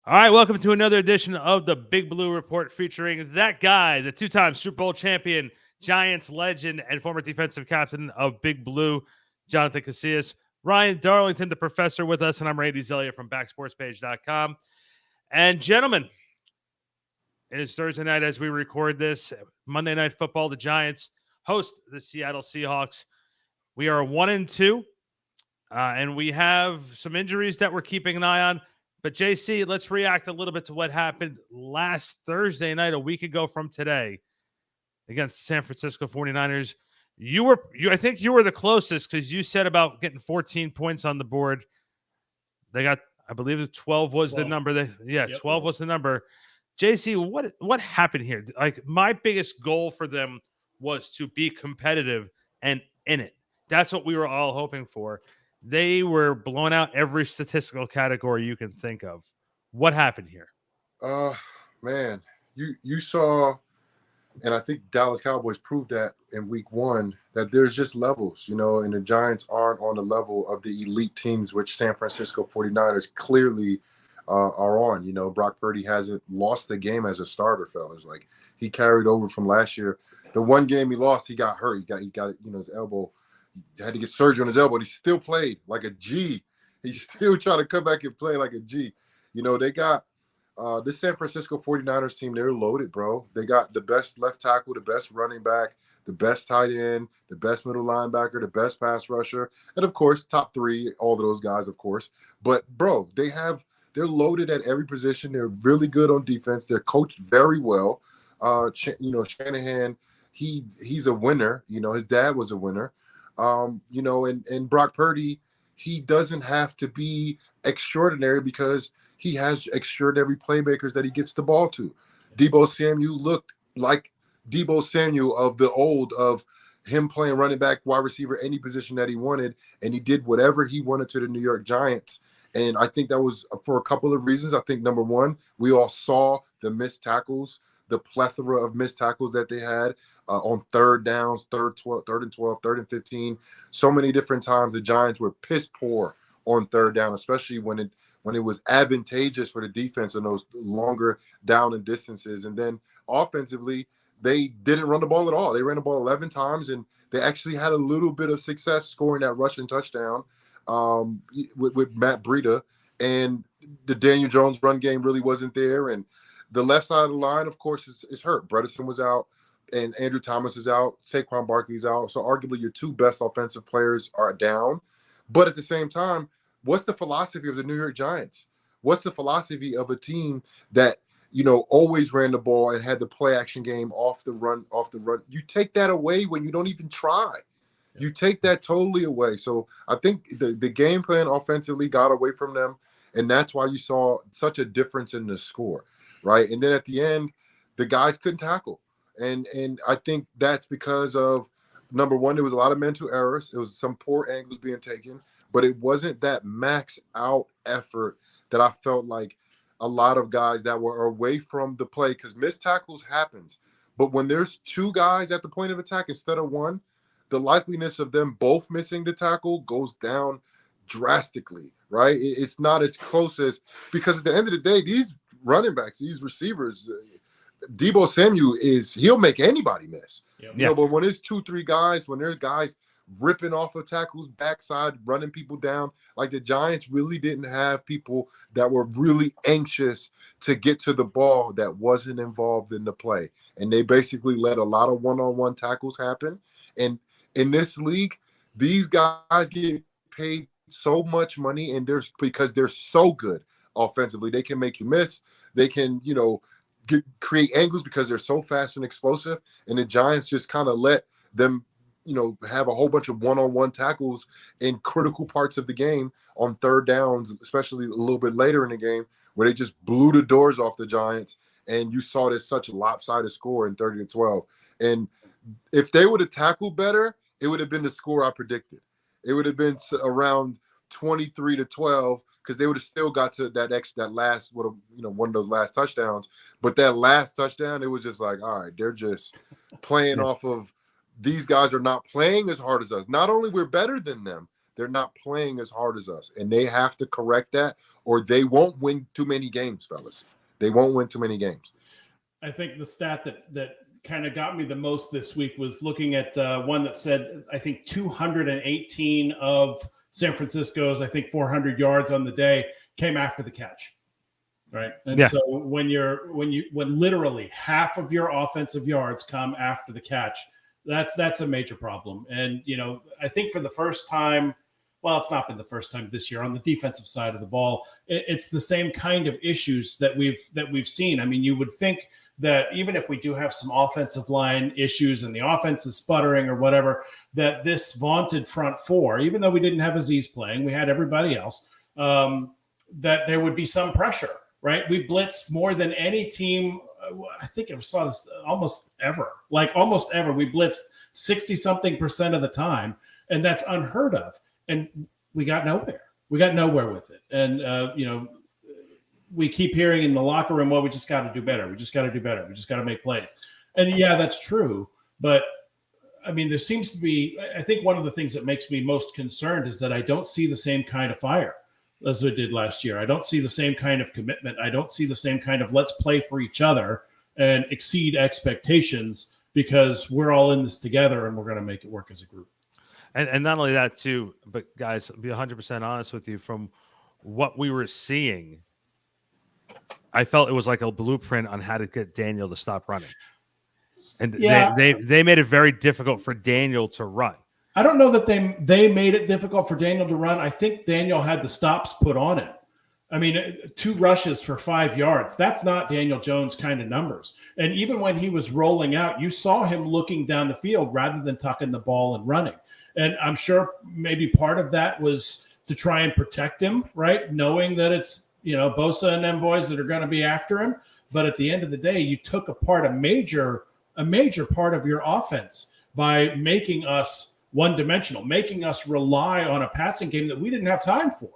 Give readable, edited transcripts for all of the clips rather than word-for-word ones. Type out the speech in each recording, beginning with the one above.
All right, welcome to another edition of the Big Blue Report featuring that guy, the two-time Super Bowl champion, Giants legend, and former defensive captain of Big Blue, Jonathan Casillas. Ryan Darlington, the professor, with us, and I'm Randy Zellea from Backsportspage.com. And gentlemen, it is Thursday night as we record this. Monday Night Football, the Giants host the Seattle Seahawks. We are 1-2, and we have some injuries that we're keeping an eye on. But JC, let's react a little bit to what happened last Thursday night, a week ago from today, against the San Francisco 49ers. I think you were the closest because you said about getting 14 points on the board. They got, I believe, 12 was 12. The number. 12 was the number. JC, what happened here? Like, my biggest goal for them was to be competitive and in it. That's what we were all hoping for. They were blowing out every statistical category you can think of. What happened here? Man, you saw, and I think Dallas Cowboys proved that in week one, that there's just levels, and the Giants aren't on the level of the elite teams, which San Francisco 49ers clearly are on. Brock Purdy hasn't lost the game as a starter, fellas. Like, he carried over from last year. The one game he lost, he got hurt. He got his elbow. He had to get surgery on his elbow, and he still played like a G. He still tried to come back and play like a G. They got this San Francisco 49ers team, they're loaded, bro. They got the best left tackle, the best running back, the best tight end, the best middle linebacker, the best pass rusher, and, of course, top three, all of those guys, of course. But, bro, they're loaded at every position. They're really good on defense. They're coached very well. Shanahan, he's a winner. His dad was a winner. And Brock Purdy, he doesn't have to be extraordinary because he has extraordinary playmakers that he gets the ball to. Deebo Samuel looked like Deebo Samuel of the old, of him playing running back, wide receiver, any position that he wanted, and he did whatever he wanted to the New York Giants. And I think that was for a couple of reasons. I think, number one, we all saw the missed tackles, the plethora of missed tackles that they had on third downs, third and 12, third and 15. So many different times the Giants were piss poor on third down, especially when it was advantageous for the defense in those longer down and distances. And then offensively, they didn't run the ball at all. They ran the ball 11 times, and they actually had a little bit of success scoring that rushing touchdown with Matt Breida. And the Daniel Jones run game really wasn't there. And the left side of the line, of course, is hurt. Bredesen was out, and Andrew Thomas is out. Saquon Barkley's out. So arguably your two best offensive players are down. But at the same time, what's the philosophy of the New York Giants? What's the philosophy of a team that, always ran the ball and had the play action game off the run? You take that away when you don't even try. You take that totally away. So I think the game plan offensively got away from them, and that's why you saw such a difference in the score, right? And then at the end, the guys couldn't tackle. And I think that's because of, number one, there was a lot of mental errors. It was some poor angles being taken, but it wasn't that max out effort that I felt like a lot of guys that were away from the play, because missed tackles happens. But when there's two guys at the point of attack instead of one, the likeliness of them both missing the tackle goes down drastically, right? It's not as close as, because at the end of the day, these running backs, these receivers, Deebo Samuel he'll make anybody miss. Yep. But when it's 2-3 guys, when there's guys ripping off of tackles, backside, running people down, like the Giants really didn't have people that were really anxious to get to the ball that wasn't involved in the play. And they basically let a lot of one-on-one tackles happen. And in this league, these guys get paid so much money, and because they're so good offensively. They can make you miss. They can, create angles because they're so fast and explosive. And the Giants just kind of let them, have a whole bunch of one-on-one tackles in critical parts of the game on third downs, especially a little bit later in the game, where they just blew the doors off the Giants. And you saw this such a lopsided score in 30-12. And if they would have tackled better, it would have been the score I predicted. It would have been around 23-12, because they would have still got to that last, one of those last touchdowns. But that last touchdown, it was just like, all right, they're just playing off of, these guys are not playing as hard as us. Not only we're better than them, they're not playing as hard as us, and they have to correct that, or they won't win too many games, fellas. They won't win too many games. I think the stat that kind of got me the most this week was looking at one that said, I think 218 of San Francisco's, I think 400 yards on the day came after the catch. Right. And so when literally half of your offensive yards come after the catch, that's a major problem. And, I think for the first time, well, it's not been the first time this year on the defensive side of the ball, it's the same kind of issues that we've seen. I mean, you would think that even if we do have some offensive line issues and the offense is sputtering or whatever, that this vaunted front four, even though we didn't have Aziz playing, we had everybody else, that there would be some pressure, right? We blitzed more than any team. I think I saw this almost ever. We blitzed 60-something% of the time, and that's unheard of. And we got nowhere. We got nowhere with it. And, we keep hearing in the locker room, well, we just got to do better. We just got to do better. We just got to make plays. And yeah, that's true. But I mean, there seems to be, I think one of the things that makes me most concerned is that I don't see the same kind of fire as I did last year. I don't see the same kind of commitment. I don't see the same kind of let's play for each other and exceed expectations, because we're all in this together and we're going to make it work as a group. And not only that too, but guys, I'll be 100% honest with you, from what we were seeing, I felt it was like a blueprint on how to get Daniel to stop running. And they made it very difficult for Daniel to run. I don't know that they made it difficult for Daniel to run. I think Daniel had the stops put on it. I mean, 2 rushes for 5 yards. That's not Daniel Jones kind of numbers. And even when he was rolling out, you saw him looking down the field rather than tucking the ball and running. And I'm sure maybe part of that was to try and protect him, right? Knowing that it's, Bosa and them boys that are going to be after him. But at the end of the day, you took apart a major part of your offense by making us one-dimensional, making us rely on a passing game that we didn't have time for.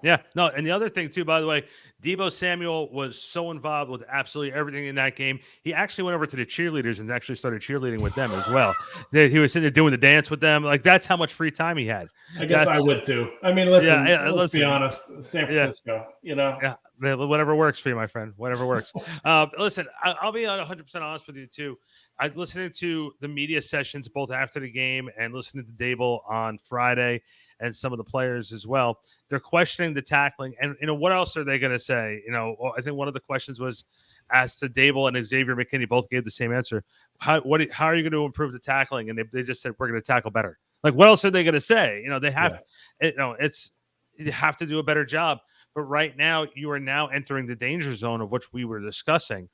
Yeah, no, and the other thing too, by the way, Deebo Samuel was so involved with absolutely everything in that game. He actually went over to the cheerleaders and actually started cheerleading with them as well. He was sitting there doing the dance with them. Like, that's how much free time he had. I guess I would too. I mean, let's be honest. San Francisco, Yeah, whatever works for you, my friend. Whatever works. Listen, I'll be 100% honest with you too. I listening to the media sessions both after the game and listening to Dable on Friday and some of the players as well. They're questioning the tackling, and what else are they going to say? I think one of the questions was asked to Dable and Xavier McKinney. Both gave the same answer. How are you going to improve the tackling? And they just said, we're going to tackle better. Like, what else are they going to say? They have, you have to do a better job. But right now, you are now entering the danger zone of which we were discussing.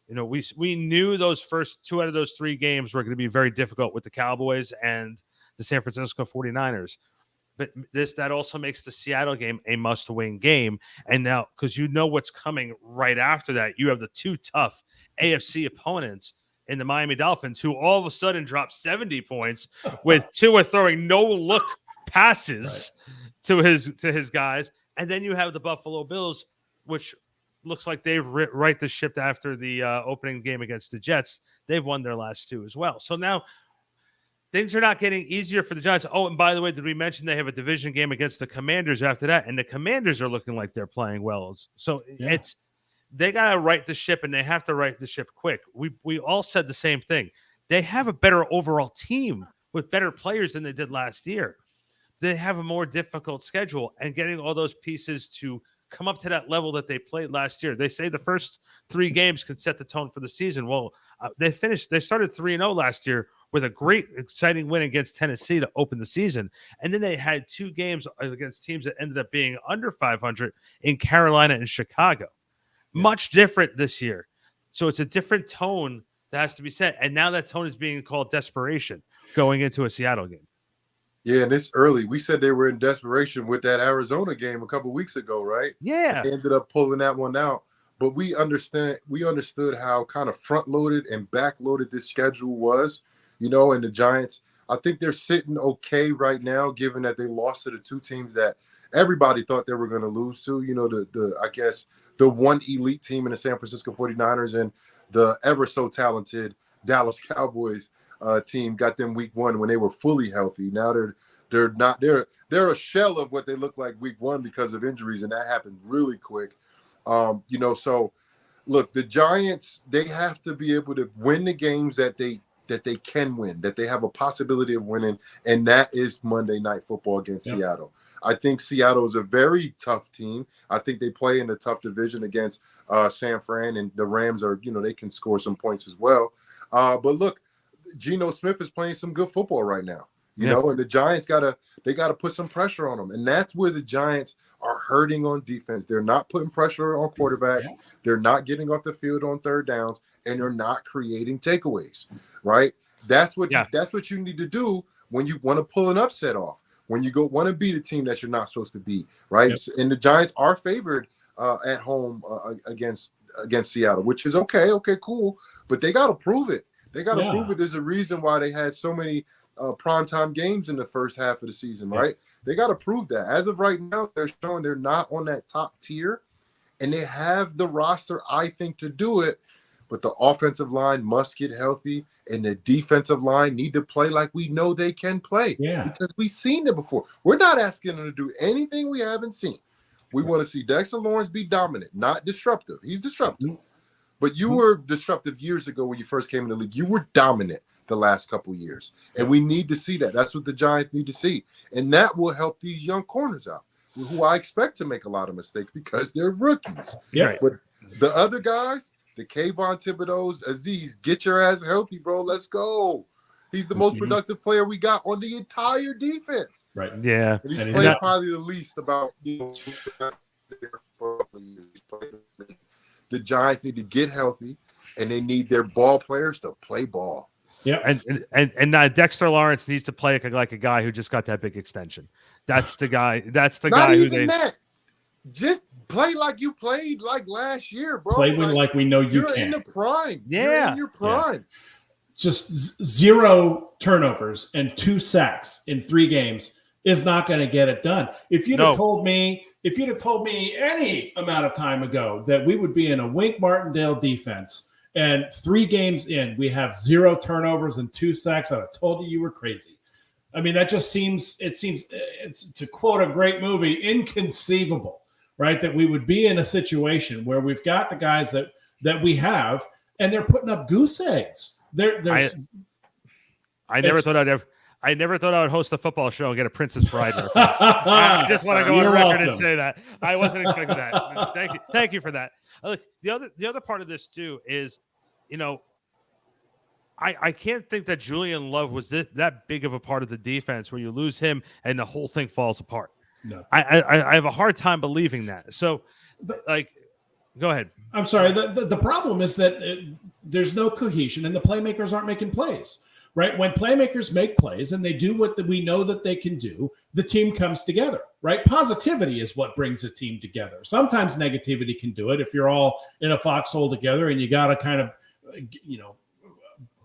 We knew those first 2 out of those 3 games were going to be very difficult with the Cowboys and the San Francisco 49ers. But that also makes the Seattle game a must-win game. And now, because what's coming right after that, you have the 2 tough AFC opponents in the Miami Dolphins, who all of a sudden dropped 70 points with Tua throwing no-look passes to his guys. And then you have the Buffalo Bills, which looks like they've right the ship after the opening game against the Jets. They've won their last 2 as well. So now things are not getting easier for the Giants. Oh, and by the way, did we mention they have a division game against the Commanders after that? And the Commanders are looking like they're playing well. So they got to right the ship, and they have to right the ship quick. We all said the same thing. They have a better overall team with better players than they did last year. They have a more difficult schedule, and getting all those pieces to come up to that level that they played last year. They say the first 3 games can set the tone for the season. Well, they started 3-0 last year with a great, exciting win against Tennessee to open the season. And then they had 2 games against teams that ended up being under 500 in Carolina and Chicago. Yeah. Much different this year. So it's a different tone that has to be set. And now that tone is being called desperation going into a Seattle game. Yeah, and it's early. We said they were in desperation with that Arizona game a couple weeks ago, right? Yeah. They ended up pulling that one out. But we understood how kind of front-loaded and back-loaded this schedule was, and the Giants, I think they're sitting okay right now, given that they lost to the 2 teams that everybody thought they were going to lose to, the one elite team in the San Francisco 49ers and the ever so talented Dallas Cowboys team got them week 1 when they were fully healthy. Now they're They're not. They're a shell of what they look like week one because of injuries, and that happened really quick. So look, the Giants, they have to be able to win the games that they can win, that they have a possibility of winning, and that is Monday Night Football against Seattle. I think Seattle is a very tough team. I think they play in a tough division against San Fran, and the Rams are, they can score some points as well. But look, Geno Smith is playing some good football right now. And the Giants gotta put some pressure on them, and that's where the Giants are hurting on defense. They're not putting pressure on quarterbacks. Yeah. They're not getting off the field on third downs, and they're not creating takeaways. Right? That's what you need to do when you want to pull an upset off. When you want to beat a team that you're not supposed to beat. Right? Yep. And the Giants are favored at home against Seattle, which is okay. Okay, cool, but they got to prove it. They got to prove it. There's a reason why they had so many primetime games in the first half of the season, right? They got to prove that. As of right now, they're showing they're not on that top tier, and they have the roster, I think, to do it. But the offensive line must get healthy, and the defensive line need to play like we know they can play. Yeah. Because we've seen it before. We're not asking them to do anything we haven't seen. We want to see Dexter Lawrence be dominant, not disruptive. He's disruptive. But you were disruptive years ago when you first came in the league. You were dominant the last couple of years. And we need to see that. That's what the Giants need to see. And that will help these young corners out, who I expect to make a lot of mistakes because they're rookies. Yeah. But the other guys, the Kayvon Thibodeau's, Aziz, get your ass healthy, bro. Let's go. He's the most productive player we got on the entire defense. Right. Yeah. And he's played probably the least about the Giants need to get healthy, and they need their ball players to play ball. Yeah, and Dexter Lawrence needs to play like a guy who just got that big extension. That's the guy. That's the guy who just play like you played like last year, bro. Play like we know you're in the prime. Yeah, you're in your prime. Yeah. Just 0 turnovers and 2 sacks in 3 games is not going to get it done. If you'd have told me any amount of time ago that we would be in a Wink Martindale defense and 3 games in, we have 0 turnovers and 2 sacks, I'd have told you were crazy. I mean, that just seems, it's to quote a great movie, inconceivable, right? That we would be in a situation where we've got the guys that we have, and they're putting up goose eggs. I never thought I would host a football show and get a Princess Bride reference. I just want to go on record and say that. I wasn't expecting that. Thank you for that. Look, the other part of this too is, I can't think that Julian Love was that big of a part of the defense where you lose him and the whole thing falls apart. No, I have a hard time believing that. So, go ahead. I'm sorry. The problem is that there's no cohesion and the playmakers aren't making plays. Right? When playmakers make plays and they do what we know that they can do, the team comes together, right? Positivity is what brings a team together. Sometimes negativity can do it if you're all in a foxhole together and you got to kind of,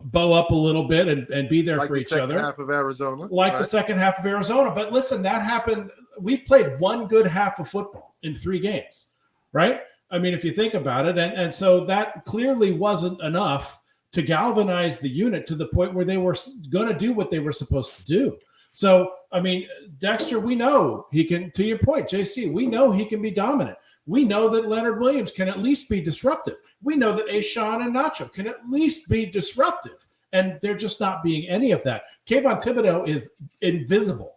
bow up a little bit and be there for each other. Half of Arizona. The second half of Arizona. But listen, that happened. We've played 1 good half of football in 3 games, right? I mean, if you think about it. And so that clearly wasn't enough to galvanize the unit to the point where they were going to do what they were supposed to do. So, I mean, Dexter, we know he can, to your point, JC, we know he can be dominant. We know that Leonard Williams can at least be disruptive. We know that Ashawn and Nacho can at least be disruptive. And they're just not being any of that. Kayvon Thibodeau is invisible.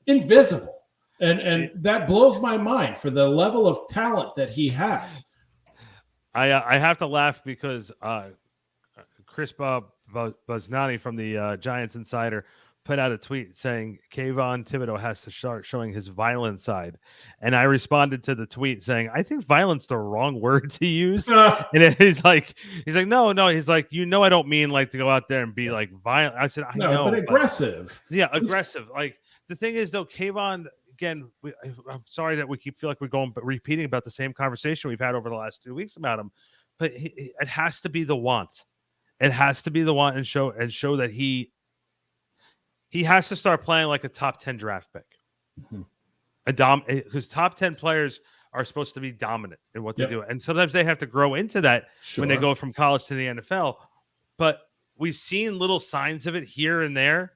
And that blows my mind for the level of talent that he has. I have to laugh because Chris Buznani from the Giants Insider put out a tweet saying Kayvon Thibodeau has to start showing his violent side. And I responded to the tweet saying, I think violence the wrong word to use. And he's like, no. He's like, I don't mean like to go out there and be like violent. I said, I know. But aggressive. Yeah, aggressive. Like the thing is though, Kayvon, again, I'm sorry that we feel like we're repeating about the same conversation we've had over the last 2 weeks about him, but it has to be the want. It has to be the one and show that he has to start playing like a top 10 draft pick. Mm-hmm. Because top 10 players are supposed to be dominant in what they do. And sometimes they have to grow into that when they go from college to the NFL. But we've seen little signs of it here and there.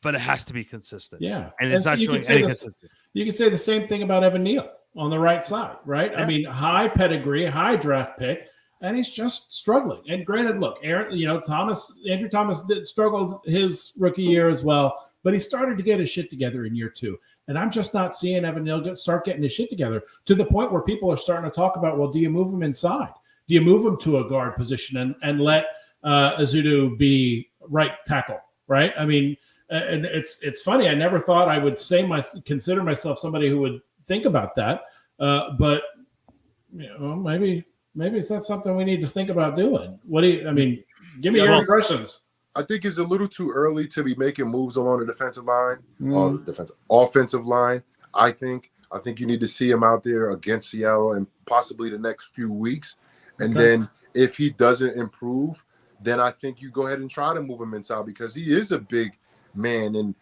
but it has to be consistent. Yeah. And it's so not you showing can say any this, consistency. you can say the same thing about Evan Neal on the right side, right? Yeah. I mean, high pedigree, high draft pick, and he's just struggling. And granted, look, Andrew Thomas struggled his rookie year as well, but he started to get his shit together in year 2. And I'm just not seeing Evan Neal start getting his shit together to the point where people are starting to talk about, well, do you move him inside? Do you move him to a guard position and let Azudu be right tackle, right? I mean, and it's funny. I never thought I would consider myself somebody who would think about that, but maybe it's not something we need to think about doing. Give me your impressions. I think it's a little too early to be making moves along the defensive line or offensive line. I think you need to see him out there against Seattle and possibly the next few weeks. And then if he doesn't improve, then I think you go ahead and try to move him inside because he is a big man. And,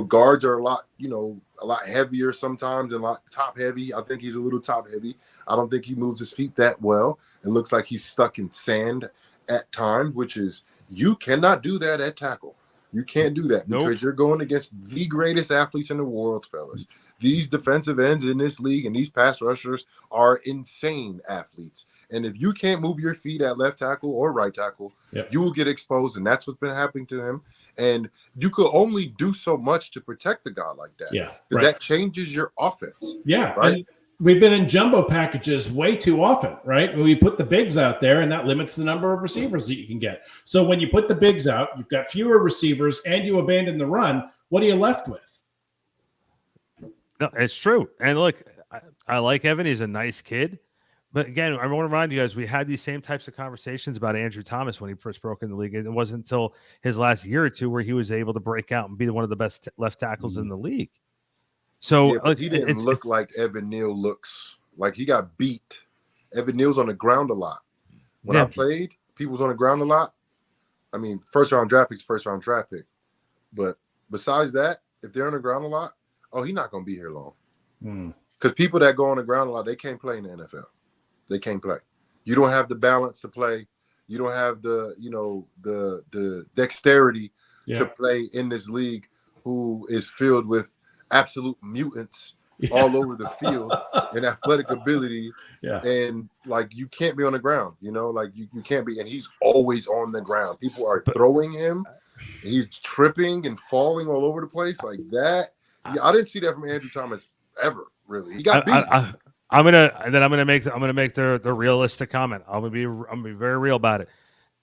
guards are a lot heavier sometimes and a lot top heavy. I think he's a little top heavy. I don't think he moves his feet that well. It looks like he's stuck in sand at times, which is you cannot do that at tackle. You can't do that because you're going against the greatest athletes in the world, fellas. These defensive ends in this league and these pass rushers are insane athletes. And if you can't move your feet at left tackle or right tackle, you will get exposed. And that's what's been happening to him. And you could only do so much to protect a guy like that. Yeah. Because that changes your offense. Yeah. Right. And we've been in jumbo packages way too often, right? We put the bigs out there, and that limits the number of receivers that you can get. So when you put the bigs out, you've got fewer receivers, and you abandon the run. What are you left with? No, it's true. And look, I like Evan. He's a nice kid. But again, I want to remind you guys, we had these same types of conversations about Andrew Thomas when he first broke in the league. It wasn't until his last year or two where he was able to break out and be one of the best left tackles in the league. So he didn't look like Evan Neal looks. Like he got beat. Evan Neal's on the ground a lot. When I played, people was on the ground a lot. I mean, first round draft pick. But besides that, if they're on the ground a lot, he's not going to be here long. Because people that go on the ground a lot, they can't play in the NFL. They can't play. You don't have the balance to play. You don't have the dexterity to play in this league who is filled with absolute mutants all over the field and athletic ability. Yeah. And you can't be on the ground, you can't be. And he's always on the ground. People are throwing him. He's tripping and falling all over the place like that. I didn't see that from Andrew Thomas ever, really. He got beat. I'm gonna make the realistic comment. I'm gonna be very real about it.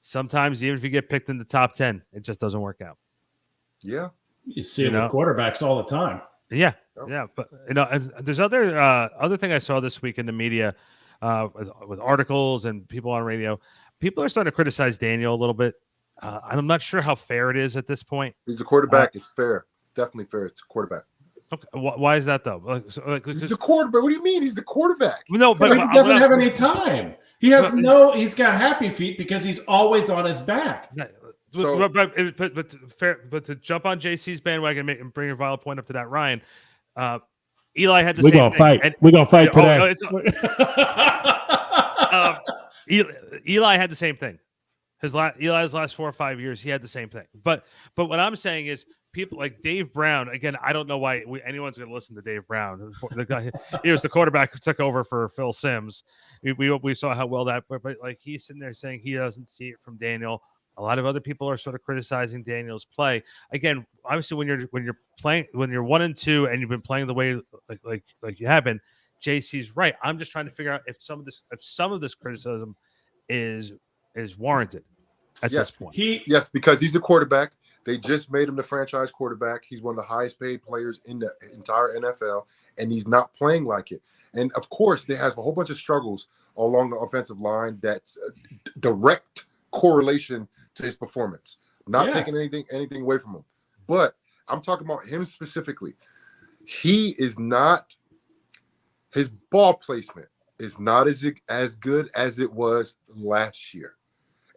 Sometimes even if you get picked in the top 10, it just doesn't work out. Yeah, you see it with quarterbacks all the time. Yeah, but and there's other thing I saw this week in the media with articles and people on radio. People are starting to criticize Daniel a little bit. I'm not sure how fair it is at this point. He's a quarterback. It's fair, definitely fair. It's a quarterback. Okay. Why is that though? He's the quarterback. What do you mean? He's the quarterback. No, but he doesn't have any time. He's got happy feet because he's always on his back. But to jump on JC's bandwagon and bring your valid point up to that, Ryan. Eli had the same thing. We're gonna fight today. Eli had the same thing. Eli's last 4 or 5 years, he had the same thing. But what I'm saying is, people like Dave Brown, again, I don't know why anyone's going to listen to Dave Brown. The guy, he was the quarterback who took over for Phil Simms. We saw how well that, but he's sitting there saying he doesn't see it from Daniel. A lot of other people are sort of criticizing Daniel's play. Again, obviously, when you're playing, when you're 1-2 and you've been playing the way like you have been, JC's right. I'm just trying to figure out if some of this criticism is warranted at this point. Yes, because he's a quarterback. They just made him the franchise quarterback. He's one of the highest paid players in the entire NFL, and he's not playing like it. And, of course, they have a whole bunch of struggles along the offensive line that's a direct correlation to his performance. Not taking anything away from him. But I'm talking about him specifically. His ball placement is not as good as it was last year.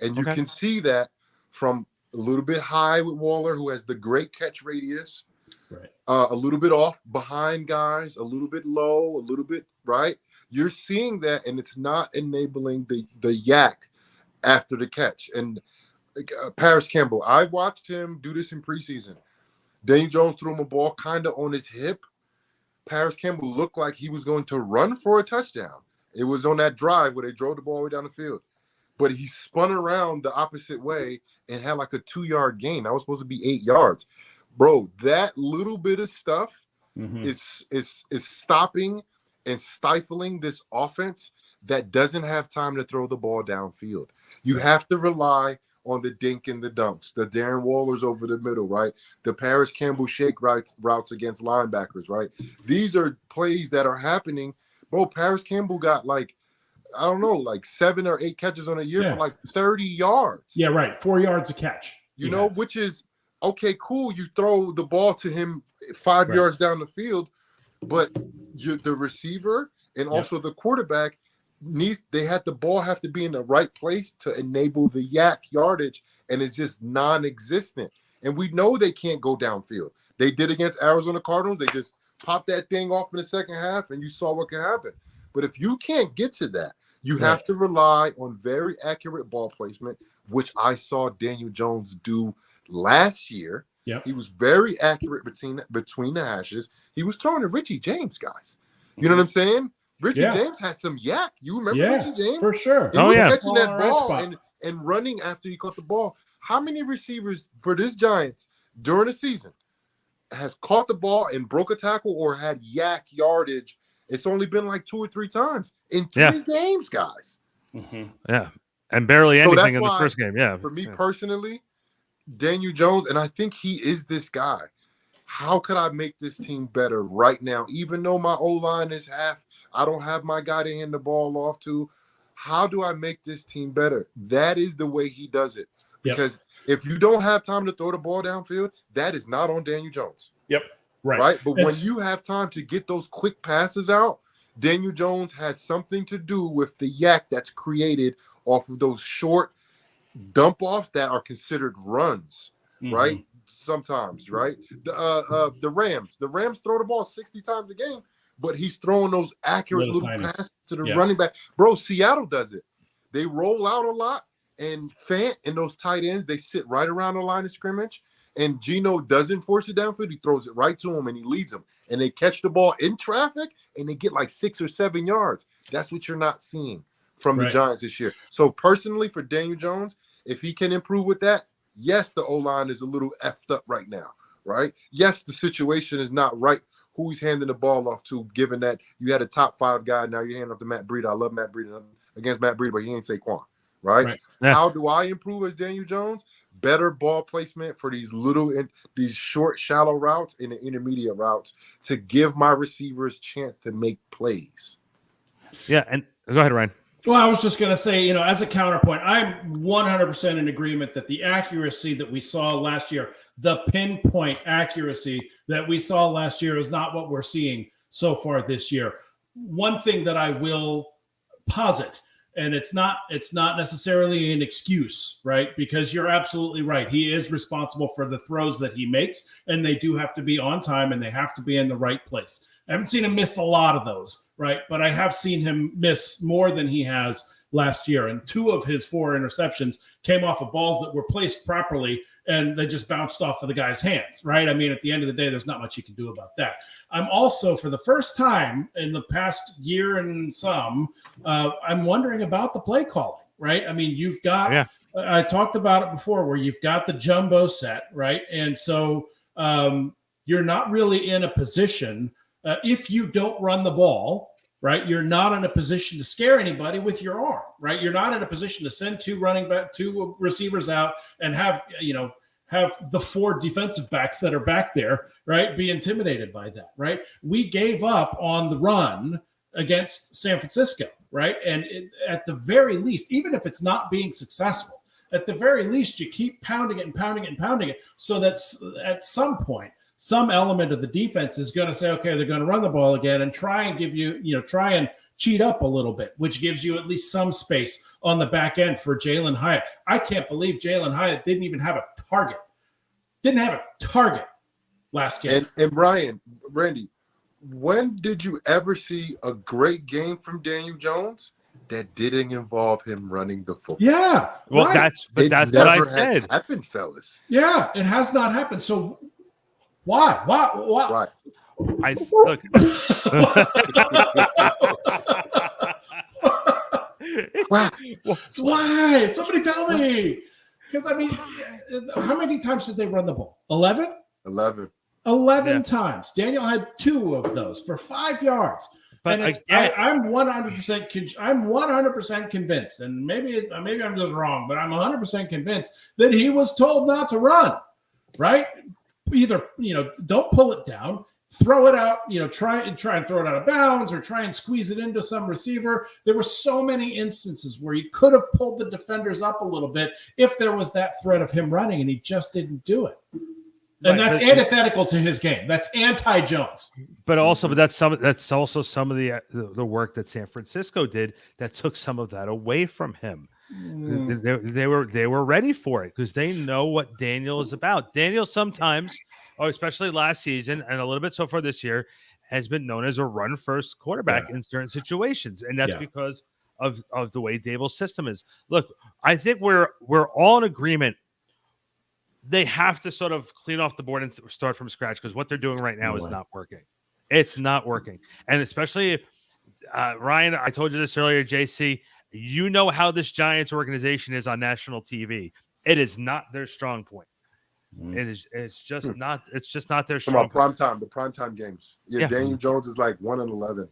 And you can see that from a little bit high with Waller, who has the great catch radius, right? A little bit off behind guys, a little bit low, a little bit right. You're seeing that, and it's not enabling the yak after the catch. And Paris Campbell, I watched him do this in preseason. Daniel Jones threw him a ball kind of on his hip. Paris Campbell looked like he was going to run for a touchdown. It was on that drive where they drove the ball way down the field. But he spun around the opposite way and had like a 2-yard gain. That was supposed to be 8 yards. Bro, that little bit of stuff is stopping and stifling this offense that doesn't have time to throw the ball downfield. You have to rely on the dink and the dunks, the Darren Wallers over the middle, right? The Paris Campbell shake routes against linebackers, right? These are plays that are happening. Bro, Paris Campbell got like 7 or 8 catches on a year for like 30 yards. Yeah, right. 4 yards a catch. You know, which is, okay, cool. You throw the ball to him 5 yards down the field, but the receiver and also the quarterback the ball have to be in the right place to enable the yak yardage, and it's just non-existent. And we know they can't go downfield. They did against Arizona Cardinals. They just popped that thing off in the second half, and you saw what can happen. But if you can't get to that, you have to rely on very accurate ball placement, which I saw Daniel Jones do last year. He was very accurate between the hashes. He was throwing to Richie James, guys. You know what I'm saying? Richie James had some yak. You remember Richie James? For sure. He was catching that ball and running after he caught the ball. How many receivers for this Giants during the season has caught the ball and broke a tackle or had yak yardage? It's only been like 2 or 3 times in 3 games, guys. Yeah. And barely anything in the first game. Yeah. For me personally, Daniel Jones, and I think he is this guy. How could I make this team better right now? Even though my O-line is half, I don't have my guy to hand the ball off to. How do I make this team better? That is the way he does it. Because if you don't have time to throw the ball downfield, that is not on Daniel Jones. Right. But when you have time to get those quick passes out, Daniel Jones has something to do with the yak that's created off of those short dump offs that are considered runs, right? Sometimes, right? The Rams throw the ball 60 times a game, but he's throwing those accurate little passes to the running back. Bro, Seattle does it. They roll out a lot, and Fant and those tight ends, they sit right around the line of scrimmage, and Geno doesn't force it downfield. He throws it right to him, and he leads them. And they catch the ball in traffic, and they get like 6 or 7 yards. That's what you're not seeing from the Giants this year. So personally, for Daniel Jones, if he can improve with that, yes, the O-line is a little effed up right now, right? Yes, the situation is not right. Who he's handing the ball off to, given that you had a top 5 guy, now you're handing off to Matt Breida. I love Matt Breida against Matt Breida, but he ain't Saquon, right? How do I improve as Daniel Jones? Better ball placement for these short, shallow routes and the intermediate routes to give my receivers chance to make plays. Yeah, and go ahead, Ryan. Well, I was just going to say, as a counterpoint, I'm 100% in agreement that the accuracy that we saw last year, the pinpoint accuracy that we saw last year is not what we're seeing so far this year. One thing that I will posit, and it's not necessarily an excuse, right? Because you're absolutely right. He is responsible for the throws that he makes, and they do have to be on time, and they have to be in the right place. I haven't seen him miss a lot of those, right? But I have seen him miss more than he has last year. And 2 of his 4 interceptions came off of balls that were placed properly, and they just bounced off of the guy's hands, right? I mean, at the end of the day, there's not much you can do about that. I'm also, for the first time in the past year and some, I'm wondering about the play calling, right? I mean, you've got, I talked about it before, where you've got the jumbo set, right? And so you're not really in a position, if you don't run the ball, right, you're not in a position to scare anybody with your arm, right? You're not in a position to send 2 receivers out and have the 4 defensive backs that are back there, right, be intimidated by that, right? We gave up on the run against San Francisco, right? And at the very least, even if it's not being successful, at the very least, you keep pounding it and pounding it and pounding it, so that's at some point, some element of the defense is going to say, okay, they're going to run the ball again and try and give you, try and cheat up a little bit, which gives you at least some space on the back end for Jalen Hyatt. I can't believe Jalen Hyatt didn't even have a target. Didn't have a target last game. And Randy, when did you ever see a great game from Daniel Jones that didn't involve him running the football? Yeah. Well, that's what I said. Happened, fellas. Yeah, it has not happened. So Why? Right. I look. Wow. Why? Somebody tell me. Because I mean, how many times did they run the ball? 11? 11 times. Daniel had 2 of those for 5 yards. But and I'm 100% convinced, and maybe I'm just wrong, but I'm 100% convinced that he was told not to run, right? Either, don't pull it down, throw it out, try and throw it out of bounds, or try and squeeze it into some receiver. There were so many instances where he could have pulled the defenders up a little bit if there was that threat of him running, and he just didn't do it. And that's antithetical to his game. That's anti-Jones. But that's also some of the work that San Francisco did that took some of that away from him. They were ready for it because they know what Daniel is about. Daniel sometimes, especially last season and a little bit so far this year, has been known as a run-first quarterback in certain situations, and that's because of the way Dable's system is. Look, I think we're all in agreement. They have to sort of clean off the board and start from scratch because what they're doing right now is not working. It's not working. And especially, Ryan, I told you this earlier, JC, you know how this Giants organization is on national TV. It is not their strong point. It's just not their strong point. The primetime games. Yeah, Daniel Jones is like 1-11.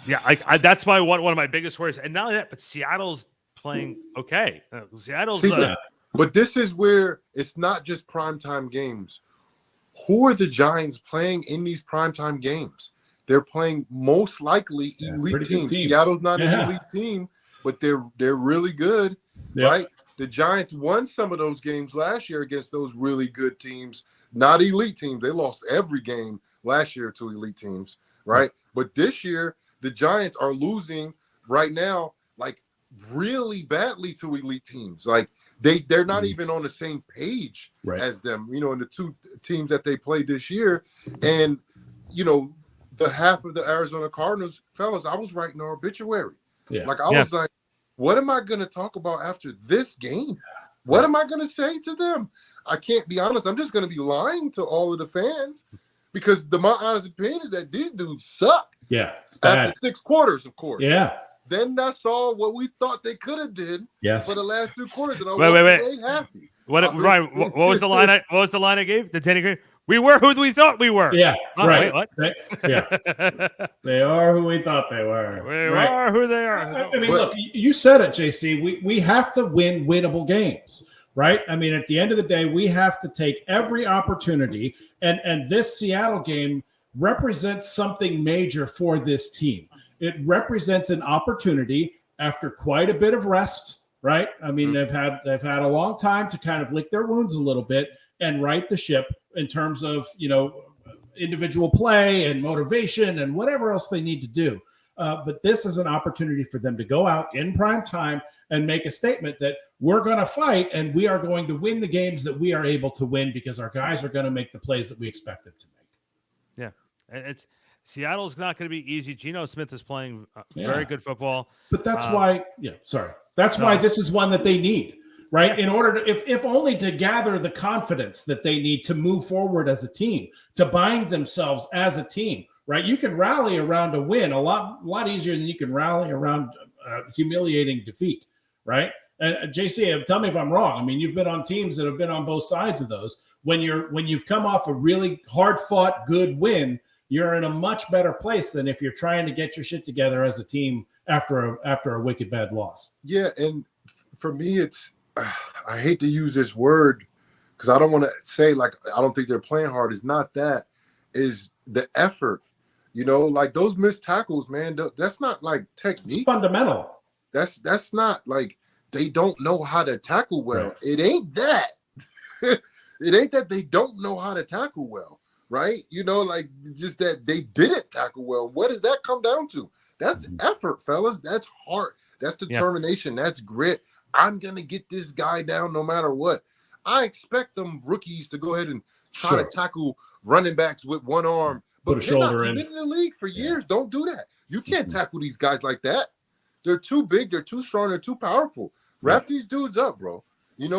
Yeah. That's one of my biggest worries. And not only that, but Seattle's playing okay. Seattle's but this is where it's not just primetime games. Who are the Giants playing in these primetime games? They're playing most likely elite teams. Seattle's not an elite team, but they're really good, right? The Giants won some of those games last year against those really good teams, not elite teams. They lost every game last year to elite teams, right? But this year, the Giants are losing right now, like really badly to elite teams. Like they're not even on the same page as them, in the 2 teams that they played this year. And, the half of the Arizona Cardinals, fellas, I was writing an obituary. I was like, what am I going to talk about after this game? What am I going to say to them? I can't be honest. I'm just going to be lying to all of the fans because my honest opinion is that these dudes suck. Yeah. It's bad. After 6 quarters, of course. Yeah. Then I saw what we thought they could have did for the last 2 quarters, and I was really happy. Ryan, what was the line? What was the line I gave? The 10 we were who we thought we were. Yeah, right. Wait, what? Yeah, they are who we thought they were. We are who they are. I mean, look, you said it, JC. We have to win winnable games, right? I mean, at the end of the day, we have to take every opportunity, and this Seattle game represents something major for this team. It represents an opportunity after quite a bit of rest, right? I mean, they've had a long time to kind of lick their wounds a little bit and right the ship in terms of, individual play and motivation and whatever else they need to do. But this is an opportunity for them to go out in prime time and make a statement that we're going to fight and we are going to win the games that we are able to win because our guys are going to make the plays that we expect them to make. Yeah. Seattle's not going to be easy. Geno Smith is playing very good football. But that's why this is one that they need, right? In order to, if only to gather the confidence that they need to move forward as a team, to bind themselves as a team, right? You can rally around a win a lot easier than you can rally around humiliating defeat, right? And JC, tell me if I'm wrong. I mean, you've been on teams that have been on both sides of those. When you've come off a really hard-fought good win, you're in a much better place than if you're trying to get your shit together as a team after a wicked bad loss. Yeah, and for me, it's I hate to use this word because I don't want to say like I don't think they're playing hard. It's not that. Is the effort. Like those missed tackles, man. That's not like technique. It's fundamental. That's not like they don't know how to tackle well. Right. It ain't that. It ain't that they don't know how to tackle well. Right? Like just that they didn't tackle well. What does that come down to? That's effort, fellas. That's heart. That's determination. That's grit. I'm going to get this guy down no matter what. I expect them rookies to go ahead and try to tackle running backs with one arm. But put a shoulder in. They've been in the league for years. Don't do that. You can't tackle these guys like that. They're too big. They're too strong. They're too powerful. Wrap these dudes up, bro.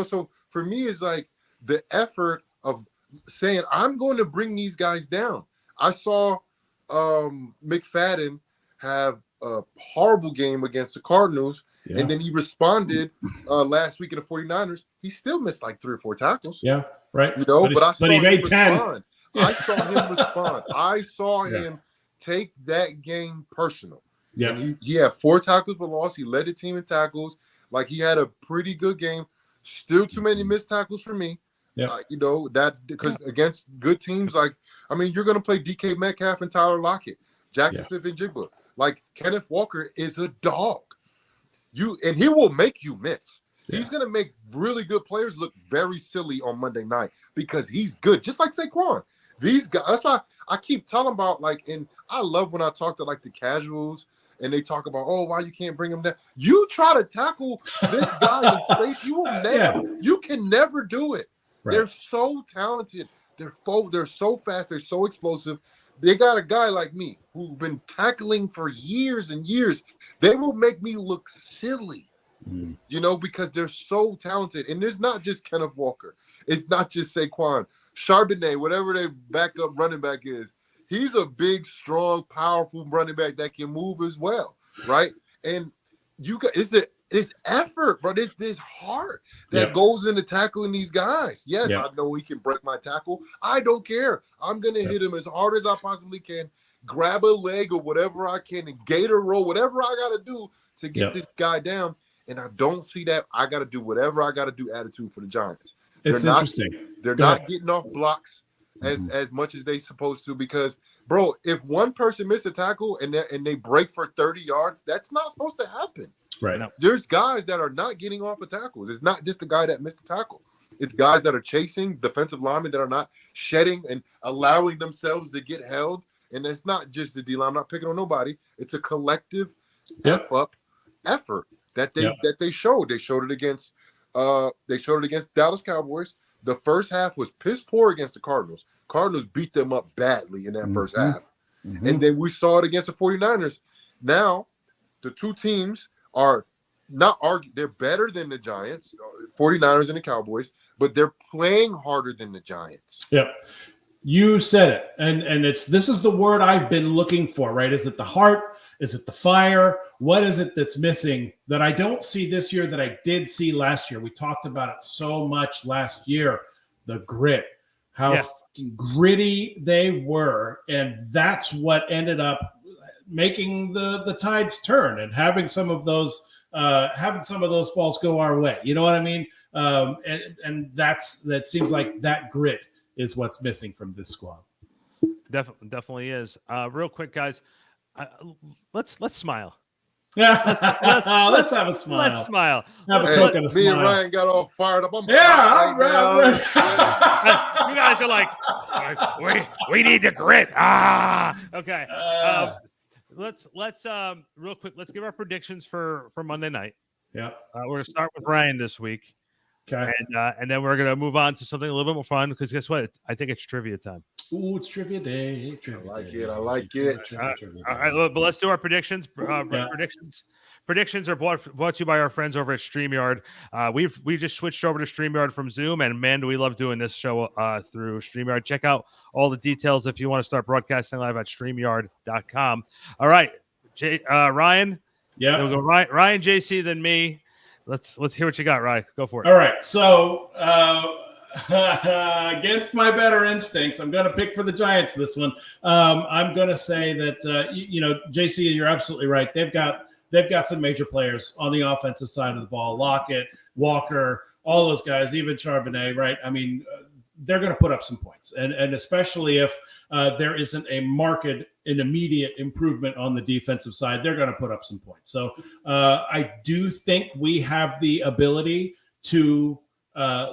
So for me, it's like the effort of saying, I'm going to bring these guys down. I saw McFadden have a horrible game against the Cardinals, and then he responded last week in the 49ers. He still missed like 3 or 4 tackles. Yeah, right. You know, but I saw he made him 10. respond. I saw him respond. I saw him take that game personal. Yeah. And he had 4 tackles for loss. He led the team in tackles. Like, he had a pretty good game. Still too many missed tackles for me. Yeah. You know, that because against good teams, like, I mean, you're going to play DK Metcalf and Tyler Lockett, Jackson Smith and Jigba. Like, Kenneth Walker is a dog. And he will make you miss. Yeah. He's going to make really good players look very silly on Monday night because he's good, just like Saquon. These guys, that's why I keep telling about, like, and I love when I talk to, like, the casuals and they talk about, oh, why you can't bring him down. You try to tackle this guy in space, you will never, you can never do it. Right. They're so talented. They're so fast. They're so explosive. They got a guy like me who's been tackling for years and years. They will make me look silly, you know, because they're so talented. And it's not just Kenneth Walker. It's not just Saquon. Charbonnet, whatever their backup running back is, he's a big, strong, powerful running back that can move as well, right? And you got it's effort, bro. This heart that goes into tackling these guys. Yes, I know he can break my tackle. I don't care. I'm gonna hit him as hard as I possibly can, grab a leg or whatever I can, and gator roll, whatever I gotta do to get this guy down. And I don't see that. I gotta do whatever I gotta do attitude for the Giants. It's interesting. They're not getting off blocks as much as they supposed to because, bro, if one person misses a tackle and they break for 30 yards, that's not supposed to happen. Right. There's guys that are not getting off of tackles. It's not just the guy that missed the tackle. It's guys that are chasing defensive linemen that are not shedding and allowing themselves to get held. And it's not just the D-line. I'm not picking on nobody. It's a collective effort that they showed. They showed it against Dallas Cowboys. The first half was piss poor against the Cardinals. Cardinals beat them up badly in that first half. And then we saw it against the 49ers. Now, the two teams are not arguing. They're better than the Giants, 49ers and the Cowboys, but they're playing harder than the Giants. Yep. You said it. And this is the word I've been looking for, right? Is it the heart? Is it the fire? What is it that's missing that I don't see this year that I did see last year? We talked about it so much last year, the grit, how fucking gritty they were. And that's what ended up making the tides turn and having some of those balls go our way. You know what I mean? And that seems like that grit is what's missing from this squad. Definitely is. Real quick, guys. Let's smile. Let's have a smile. Let's smile. Have a Coke and a smile. Me and Ryan got all fired up. I'm right. You guys are like, we need the grit. Okay. Let's real quick. Let's give our predictions for Monday night. Yeah. We're gonna start with Ryan this week. Okay. And then we're gonna move on to something a little bit more fun because guess what? I think it's trivia time. Ooh, it's trivia day. I like it. All right, but let's do our predictions. Predictions are brought to you by our friends over at StreamYard. We just switched over to StreamYard from Zoom, and man, do we love doing this show through StreamYard. Check out all the details if you want to start broadcasting live at StreamYard.com. All right, Ryan. Yeah, we'll go Ryan, JC, then me. Let's hear what you got, Ryan. Go for it. All right, so against my better instincts, I'm going to pick for the Giants this one. I'm going to say that JC, you're absolutely right. They've got some major players on the offensive side of the ball. Lockett, Walker, all those guys, even Charbonnet, right? I mean, they're going to put up some points, and especially if there isn't a an immediate improvement on the defensive side, they're going to put up some points. So I do think we have the ability to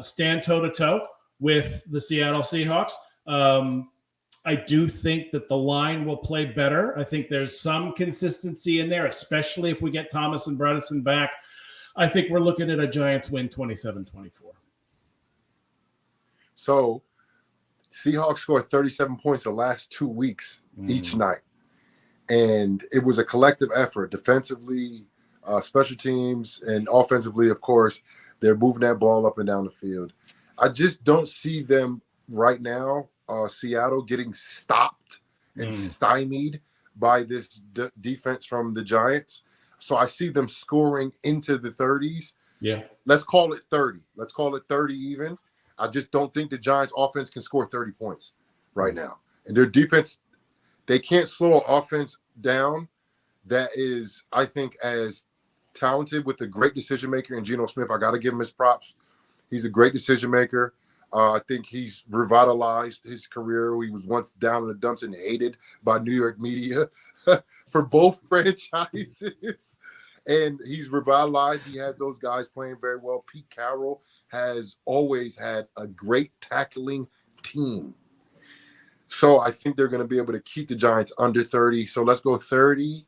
stand toe-to-toe with the Seattle Seahawks. I do think that the line will play better. I think there's some consistency in there, especially if we get Thomas and Bredesen back. I think we're looking at a Giants win 27-24. So Seahawks scored 37 points the last 2 weeks each night. And it was a collective effort defensively, special teams, and offensively, of course. They're moving that ball up and down the field. I just don't see them right now Seattle getting stopped and stymied by this defense from the Giants. So I see them scoring into the 30s. Yeah. Let's call it 30. Let's call it 30 even. I just don't think the Giants offense can score 30 points right now. And their defense, they can't slow an offense down that is, I think, as talented with a great decision maker in Geno Smith. I got to give him his props. He's a great decision maker. I think he's revitalized his career. He was once down in the dumps and hated by New York media for both franchises. And he's revitalized. He has those guys playing very well. Pete Carroll has always had a great tackling team. So I think they're going to be able to keep the Giants under 30. So let's go 30,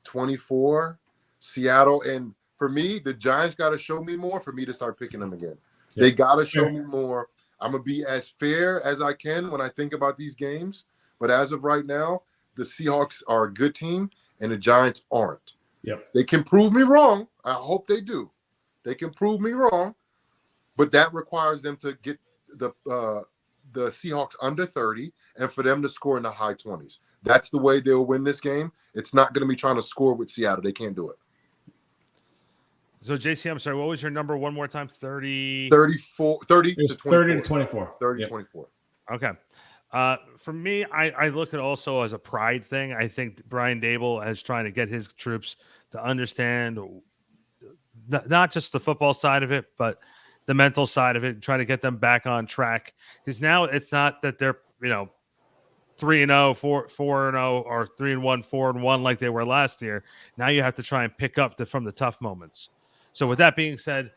24, Seattle. And for me, the Giants got to show me more for me to start picking them again. Yep. They got to show me more. I'm going to be as fair as I can when I think about these games. But as of right now, the Seahawks are a good team and the Giants aren't. Yep. They can prove me wrong. I hope they do. They can prove me wrong. But that requires them to get the Seahawks under 30 and for them to score in the high 20s. That's the way they'll win this game. It's not going to be trying to score with Seattle. They can't do it. So, JC, I'm sorry, what was your number one more time? 30? 34, 30 it was to 24. 30 to 24. 30 yep. to 24. Okay. For me, I look at also as a pride thing. I think Brian Dable is trying to get his troops to understand not just the football side of it, but the mental side of it, trying to get them back on track. Because now it's not that they're, 3-0, 4-0, or 3-1, 4-1 like they were last year. Now you have to try and pick up from the tough moments. So with that being said,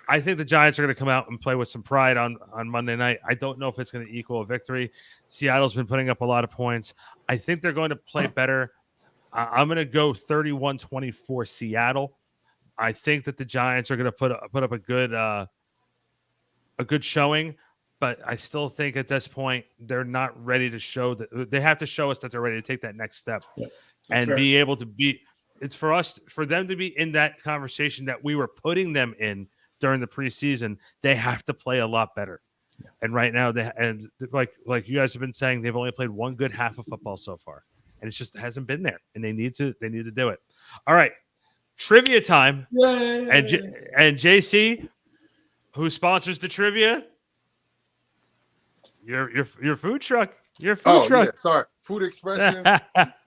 I think the Giants are going to come out and play with some pride on Monday night. I don't know if it's going to equal a victory. Seattle's been putting up a lot of points. I think they're going to play better. I'm going to go 31-24 Seattle. I think that the Giants are going to put up a good showing, but I still think at this point they're not ready to show that. They have to show us that they're ready to take that next step and fair. Be able to be. It's for them to be in that conversation that we were putting them in during the preseason. They have to play a lot better. Yeah. And right now, like you guys have been saying, they've only played one good half of football so far, and it just hasn't been there. And they need to do it. All right, trivia time. Yay. And JC, who sponsors the trivia? Your food truck. Your food truck. Yeah, sorry. Food Expressions.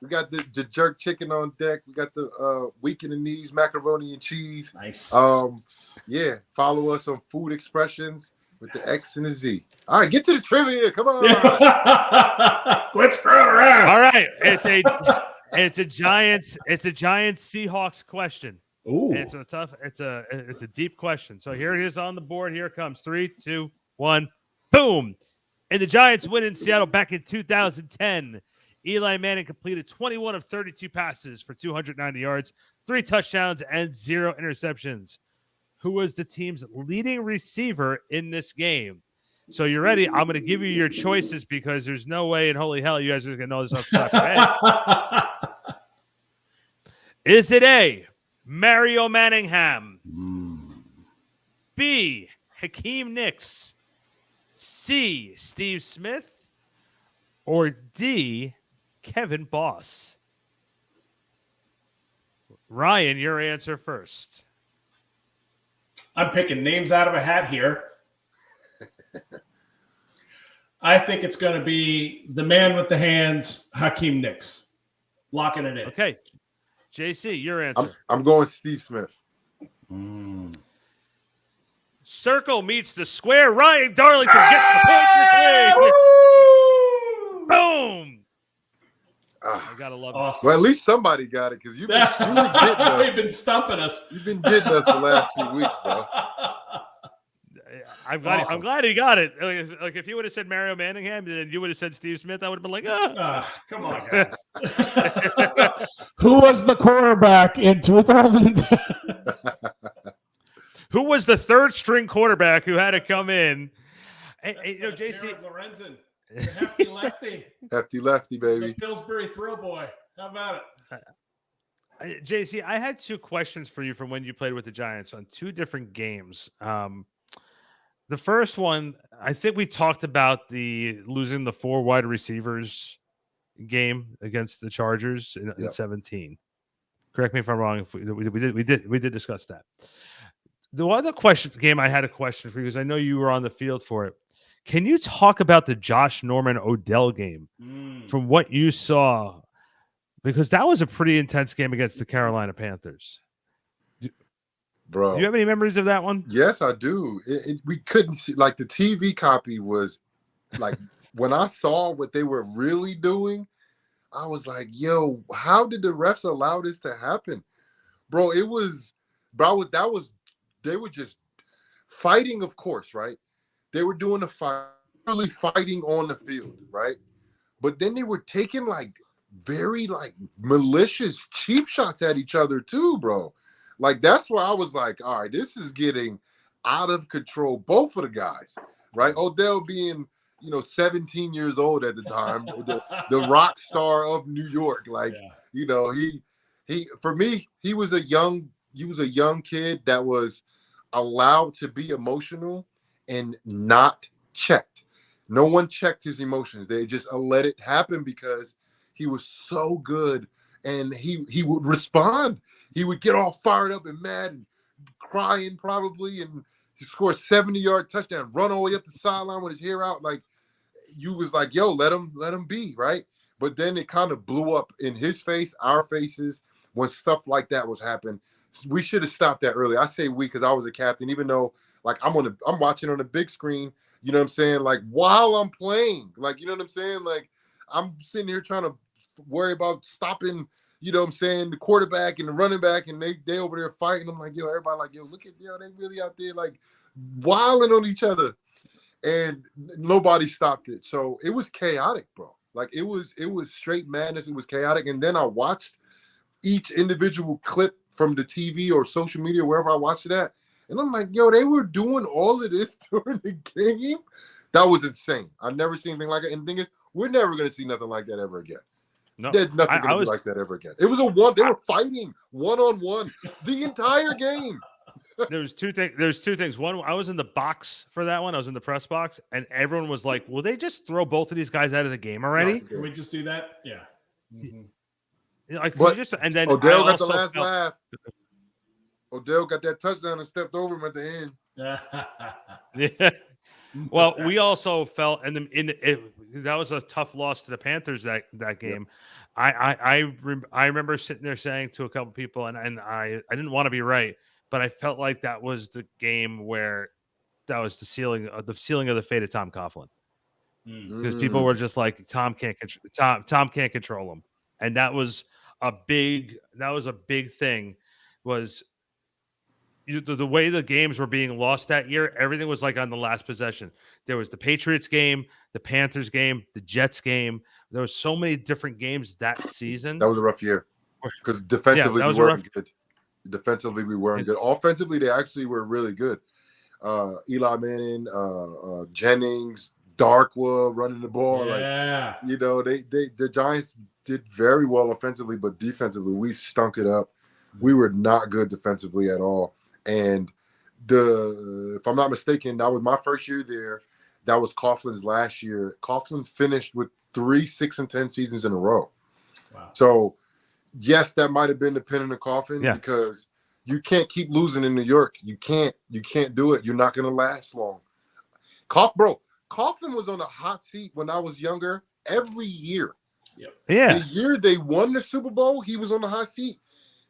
We got the jerk chicken on deck. We got the weak in the knees macaroni and cheese. Nice. Yeah. Follow us on Food Expressions with the X and the Z. All right, get to the trivia. Come on. Quit screwing around. All right. It's a Giants Seahawks question. Ooh. And it's a deep question. So here it is on the board. Here it comes. 3, 2, 1. Boom. And the Giants win in Seattle back in 2010. Eli Manning completed 21 of 32 passes for 290 yards, 3 touchdowns, and 0 interceptions. Who was the team's leading receiver in this game? So you're ready. I'm going to give you your choices because there's no way in holy hell you guys are going to know this off the top of your head. Is it A, Mario Manningham? B, Hakeem Nicks? C, Steve Smith? Or D, Kevin Boss? Ryan, your answer first. I'm picking names out of a hat here. I think it's going to be the man with the hands, Hakeem Nicks. Locking it in. Okay. JC, your answer. I'm going Steve Smith. Circle meets the square. Ryan Darlington gets the point this week. Boom. I gotta love awesome. Well, at least somebody got it because you've been getting us. You've been stumping us. You've been getting us the last few weeks, bro. I'm glad he got it. Like if you would have said Mario Manningham, then you would have said Steve Smith. I would have been like, come on, guys. Who was the quarterback in 2010? Who was the third string quarterback who had to come in? Hey, JC Lorenzen, hefty lefty. Hefty lefty, baby. The Pillsbury throw boy. How about it? JC, I had 2 questions for you from when you played with the Giants on 2 different games. The first one, I think we talked about the losing the 4 wide receivers game against the Chargers in 17. Correct me if I'm wrong. If we did discuss that. The other game I had a question for you, because I know you were on the field for it. Can you talk about the Josh Norman Odell game from what you saw? Because that was a pretty intense game against the Carolina Panthers. Bro, do you have any memories of that one? Yes, I do. We couldn't see, like, the TV copy was like, when I saw what they were really doing, I was like, yo, how did the refs allow this to happen? Bro, they were just fighting, of course, right? They were doing the fight, really fighting on the field, right? But then they were taking like very like malicious cheap shots at each other too, bro. Like, that's where I was like, all right, this is getting out of control. Both of the guys, right? Odell being, 17 years old at the time, the rock star of New York. Like, he for me, he was a young kid that was allowed to be emotional and not checked. No one checked his emotions. They just let it happen because he was so good, and he would respond. He would get all fired up and mad and crying probably, and he scored 70-yard touchdown, run all the way up the sideline with his hair out. Like, you was like, yo, let him be, right? But then it kind of blew up in his face, our faces, when stuff like that was happening. We should have stopped that early. I say we because I was a captain, even though, like, I'm watching on the big screen, you know what I'm saying? Like, while I'm playing, like, you know what I'm saying? Like, I'm sitting here trying to worry about stopping, you know what I'm saying, the quarterback and the running back, and they over there fighting. I'm like, yo, everybody like, yo, look at, they really out there like wilding on each other. And nobody stopped it. So it was chaotic, bro. Like, it was straight madness. It was chaotic. And then I watched each individual clip from the TV or social media, wherever I watched it at. And I'm like, yo, they were doing all of this during the game? That was insane. I've never seen anything like it. And the thing is, we're never going to see nothing like that ever again. No, there's nothing going to be like that ever again. It was they were fighting one-on-one the entire game. There's two things. One, I was in the box for that one. I was in the press box, and everyone was like, will they just throw both of these guys out of the game already? Can we just do that? Yeah. Mm-hmm. Like, but and then Odell got the last laugh. Odell got that touchdown and stepped over him at the end. Yeah. Well, we also felt, and that was a tough loss to the Panthers that game. Yep. I remember sitting there saying to a couple people, and I didn't want to be right, but I felt like that was the game where that was the ceiling of the fate of Tom Coughlin, because people were just like, Tom can't control him, and that was a big thing. Was the way the games were being lost that year, everything was like on the last possession. There was the Patriots game, the Panthers game, the Jets game. There was so many different games that season. That was a rough year because defensively we weren't good. Defensively we weren't good. Offensively, they actually were really good. Eli Manning, Jennings, Darkwa running the ball. Yeah. Like, the Giants did very well offensively, but defensively we stunk it up. We were not good defensively at all. And if I'm not mistaken, that was my first year there. That was Coughlin's last year. Coughlin finished with 3 6-10 seasons in a row. Wow. So, yes, that might have been the pin in the coffin because you can't keep losing in New York. You can't do it. You're not going to last long. Coughlin was on a hot seat when I was younger every year. Yep. Yeah. The year they won the Super Bowl, he was on the hot seat.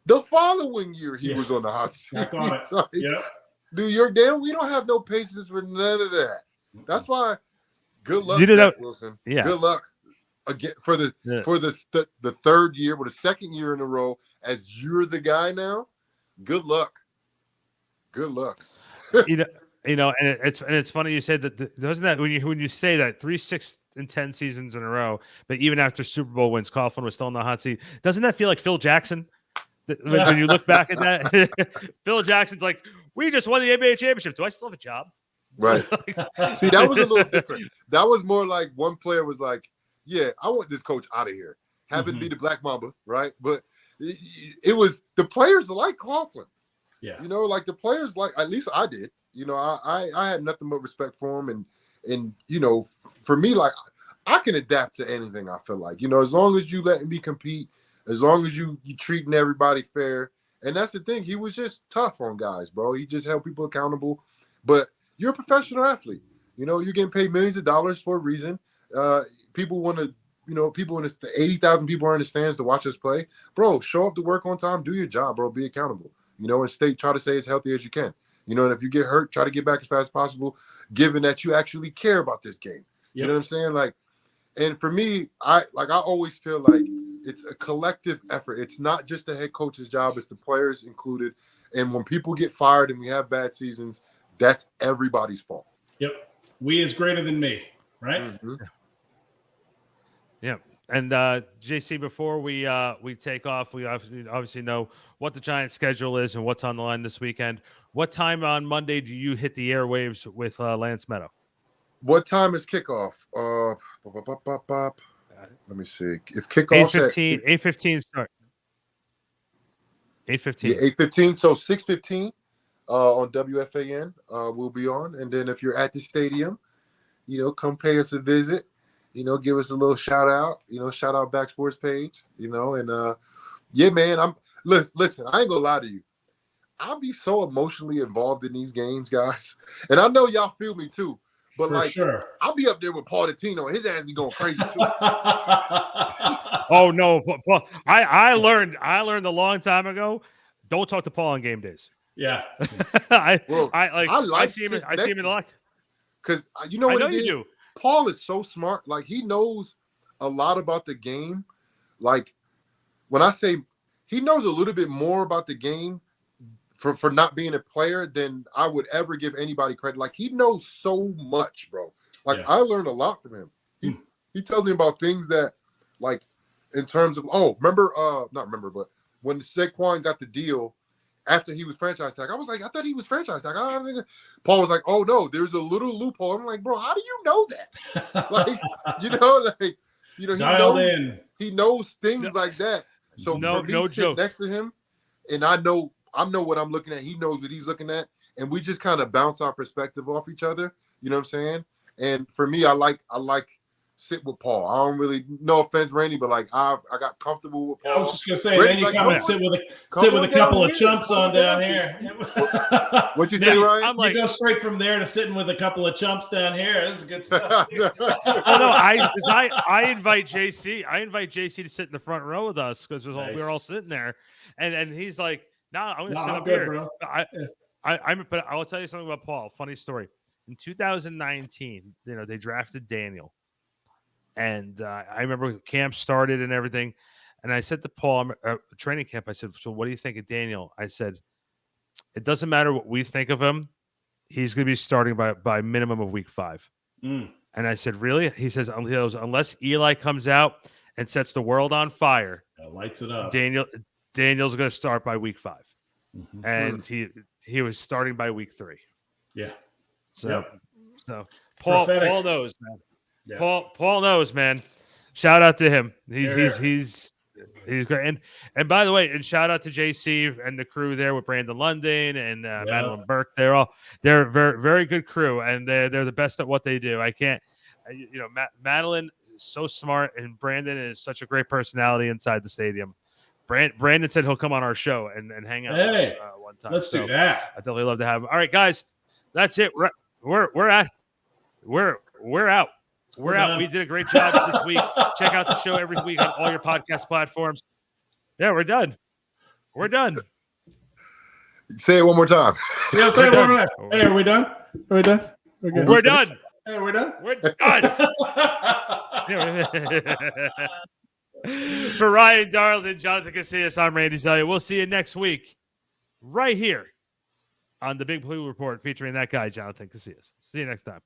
The following year, he was on the hot seat. Like, New York, we don't have no patience for none of that. That's why. Good luck, Zach Wilson. Yeah. Good luck again for the third year, or the second year in a row as you're the guy now. Good luck. Good luck. And it's funny you said that. Doesn't that when you say that 3 6-10 seasons in a row, but even after Super Bowl wins, Coughlin was still in the hot seat. Doesn't that feel like Phil Jackson? When you look back at that, Phil Jackson's like, we just won the NBA championship. Do I still have a job? Right. See, that was a little different. That was more like one player was like, yeah, I want this coach out of here. Have it be the Black Mamba, right? But it was the players like Coughlin. Yeah. Like the players like, at least I did. I had nothing but respect for him, And for me, like I can adapt to anything. I feel like as long as you letting me compete, as long as you treating everybody fair. And that's the thing. He was just tough on guys, bro. He just held people accountable. But you're a professional athlete. You're getting paid millions of dollars for a reason. People want to, people in the 80,000 people are in the stands to watch us play. Bro, show up to work on time. Do your job, bro. Be accountable. And try to stay as healthy as you can. And if you get hurt, try to get back as fast as possible, given that you actually care about this game. Yep. You know what I'm saying? Like, and for me, I always feel like it's a collective effort. It's not just the head coach's job, it's the players included. And when people get fired and we have bad seasons, that's everybody's fault. Yep. We is greater than me, right? Mm-hmm. Yeah. And JC, before we take off, we obviously know what the Giants' schedule is and what's on the line this weekend. What time on Monday do you hit the airwaves with Lance Meadow? What time is kickoff? Let me see. If kickoff 8:15 start. 8:15. Yeah, 8:15. So 6:15 on WFAN we'll be on. And then if you're at the stadium, come pay us a visit. Give us a little shout out. Shout out Backsportspage. And yeah, man. Listen. I ain't gonna lie to you. I'll be so emotionally involved in these games, guys. And I know y'all feel me too. But For sure. I'll be up there with Paul Tatino, and his ass be going crazy too. Oh no, Paul! I learned a long time ago. Don't talk to Paul on game days. Yeah. I see him in the lock. Because what it is? Do. Paul is so smart. Like, he knows a lot about the game. Like, when I say he knows a little bit more about the game for not being a player than I would ever give anybody credit. Like, he knows so much, bro. Like, I learned a lot from him. He tells me about things that, like, in terms of, not remember, but when Saquon got the deal after he was franchise tag, I was like, I thought he was franchise tag. Paul was like, oh no, there's a little loophole. I'm like, bro, how do you know that? He knows things like that. So for me, sit next to him, and I know what I'm looking at. He knows what he's looking at, and we just kind of bounce our perspective off each other. You know what I'm saying? And for me, I like sit with Paul. I don't really, no offense, Randy, but like I got comfortable with Paul. I was just gonna say, then you come and sit with a couple of chumps on down here. What'd you say, Ryan? You go straight from there to sitting with a couple of chumps down here. This is good stuff. I invite JC. I invite JC to sit in the front row with us because we're all sitting there, and he's like, "No, I'm gonna sit up here." Bro. But I'll tell you something about Paul. Funny story. In 2019, they drafted Daniel. And I remember camp started and everything. And I said to Paul, training camp, I said, so what do you think of Daniel? I said, it doesn't matter what we think of him. He's going to be starting by minimum of week 5. And I said, really? He says, unless Eli comes out and sets the world on fire. Lights it up. Daniel's going to start by week 5. Mm-hmm. And he was starting by week 3. Yeah. So Paul knows, man. Yeah. Paul knows, man. Shout out to him. He's great. And by the way, and shout out to JC and the crew there with Brandon London and Madeline Burke. They're a very, very good crew, and they're the best at what they do. I can't, Madeline is so smart, and Brandon is such a great personality inside the stadium. Brandon said he'll come on our show and hang out with us one time. Let's do that. I definitely love to have him. All right, guys, that's it. We're out. We're out. We did a great job this week. Check out the show every week on all your podcast platforms. Yeah, we're done. Say it one more time. Yeah, say it one more time. Hey, are we done? We're done. We're done. Hey, we're done. We're done. For Ryan Darlington, Jonathan Casillas, I'm Randy Zellea. We'll see you next week right here on the Big Blue Report featuring that guy, Jonathan Casillas. See you next time.